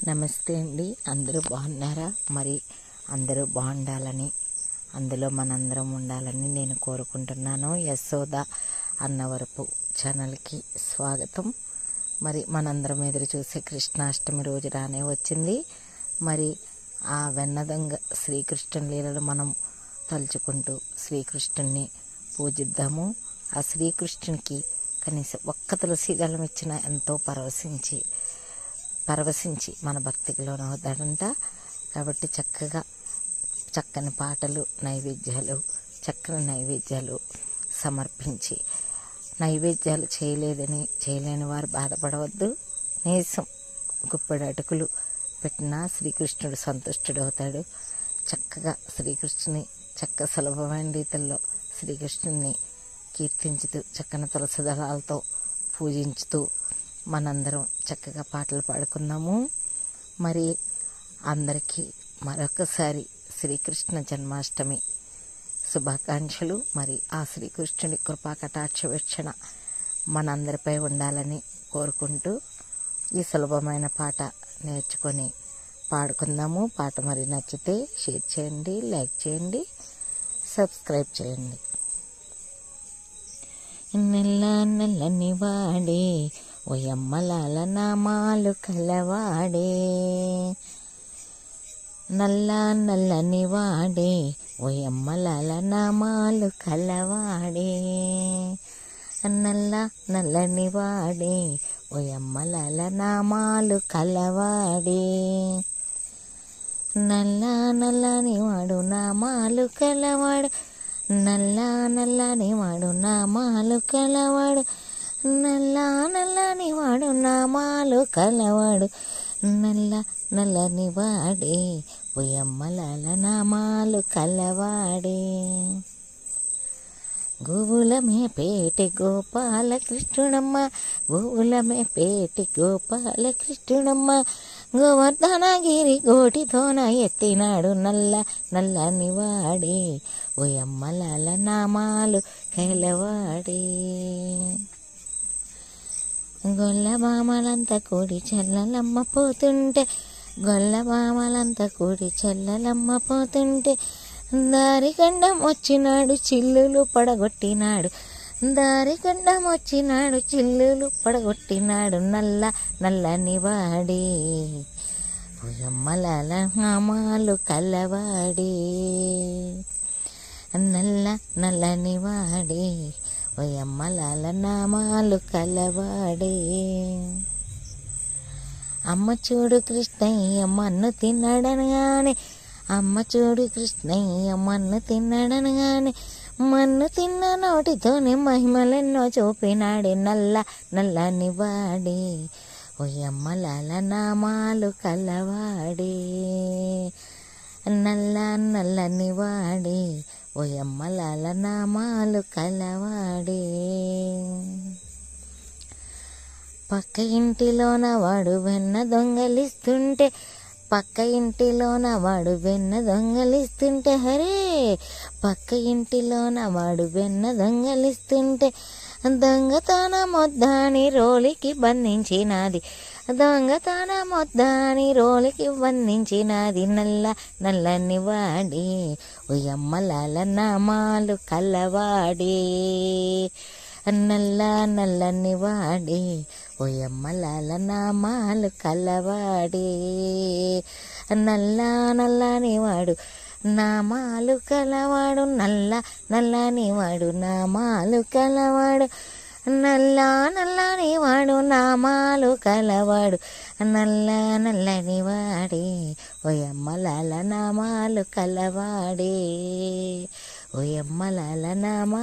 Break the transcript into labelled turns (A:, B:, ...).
A: నమస్తే అండి. అందరూ బాగున్నారా? మరి అందరూ బాగుండాలని, అందులో మనందరం ఉండాలని నేను కోరుకుంటున్నాను. యశోద అన్నవరపు ఛానల్కి స్వాగతం. మరి మనందరం ఎదురు చూసే కృష్ణాష్టమి రోజు రానే వచ్చింది. మరి ఆ వెన్నదొంగ శ్రీకృష్ణుని లీలలు మనం తలుచుకుంటూ శ్రీకృష్ణుని పూజిద్దాము. ఆ శ్రీకృష్ణునికి కనీసం ఒక్క తులసి దళం ఇచ్చిన ఎంతో పరవశించి మన భక్తికి లోనవుతాడంట. కాబట్టి చక్కని పాటలు, చక్కని నైవేద్యాలు సమర్పించి, నైవేద్యాలు చేయలేని వారు బాధపడవద్దు. నీసం గుప్పెడు అటుకులు పెట్టినా శ్రీకృష్ణుడు సంతుష్టుడవుతాడు. చక్కగా శ్రీకృష్ణుని సులభమైన రీతిలో శ్రీకృష్ణుని కీర్తించుతూ, చక్కని తులసి దళాలతో పూజించుతూ మనందరం చక్కగా పాటలు పాడుకున్నాము. మరి అందరికీ మరొకసారి శ్రీకృష్ణ జన్మాష్టమి శుభాకాంక్షలు. మరి ఆ శ్రీకృష్ణుడి కృపా కటాక్ష వీక్షణ మనందరిపై ఉండాలని కోరుకుంటూ ఈ సులభమైన పాట నేర్చుకొని పాడుకుందాము. పాట మరి నచ్చితే షేర్ చేయండి, లైక్ చేయండి, సబ్స్క్రైబ్ చేయండి. నల్లని వాడే ఓయమ్మలాల నామాలు కలవాడే, నల్లని వాడే ఓయమ్మలాల నామాలు కలవాడే, నల్లని వాడే ఓయమ్మలాల నామాలు కలవాడే, నల్లని వాడు నామాలు కలవాడు, నల్లని వాడు నామాలు కలవాడు, నల్లని వాడు నామాలు కలవాడు, నల్లని వాడే ఓయమ్మలాల నామాలు కలవాడే. గోవులమే పేటి గోపాలకృష్ణుడమ్మ, గోవులమే పేటి గోపాలకృష్ణుడమ్మ, గోవర్ధనగిరి గోటితోన ఎత్తినాడు నల్లని వాడే ఓయమ్మలాల నామాలు కలవాడే. గొల్లబామలంతా కూడి చెల్లలమ్మ పోతుంటే, గొల్లబామలంతా కూడి చెల్లలమ్మ పోతుంటే, దారిగండం వచ్చినాడు చిల్లులు పడగొట్టినాడు, దారిగండం వచ్చినాడు చిల్లులు పడగొట్టినాడు, నల్లని వాడే ఓయమ్మలాల నామాలు కలవాడే, నల్లని వాడే ఓయమ్మలాల నామాలు కలవాడే. అమ్మ చూడు కృష్ణయ్య మన్ను తిన్నాడనగానే, అమ్మ చూడు కృష్ణయ్య మన్ను తిన్నాడనగానే, మన్ను తిన్న నోటితోనే మహిమలెన్నో చూపినాడే, నల్లని వాడే ఓయమ్మలాల నామాలు కలవాడే, నల్లని వాడే ఓయమ్మలాల నామాలు కలవాడే. పక్క ఇంటిలోన వాడు వెన్న దొంగలిస్తుంటే, పక్క ఇంటిలోన వాడు వెన్న దొంగలిస్తుంటే, హరే పక్క ఇంటిలోన వాడు వెన్న దొంగలిస్తుంటే, దొంగతన మొద్దాని రోలికి బంధించినాది, దొంగతన మొద్దాని రోలికి బంధించినాది, నల్లని వాడే ఓయమ్మలాల నామాలు కలవాడే, నల్లని వాడే ఓయమ్మలాల నామాలు కలవాడే, నల్లని వాడు నామాలు కలవాడు, నల్లని వాడు నామాలు కలవాడు, నల్లని వాడు నామాలు కలవాడు, నల్లని వాడే ఓయమ్మలాల నామాలు కలవాడే, ఓయమ్మలాల నామా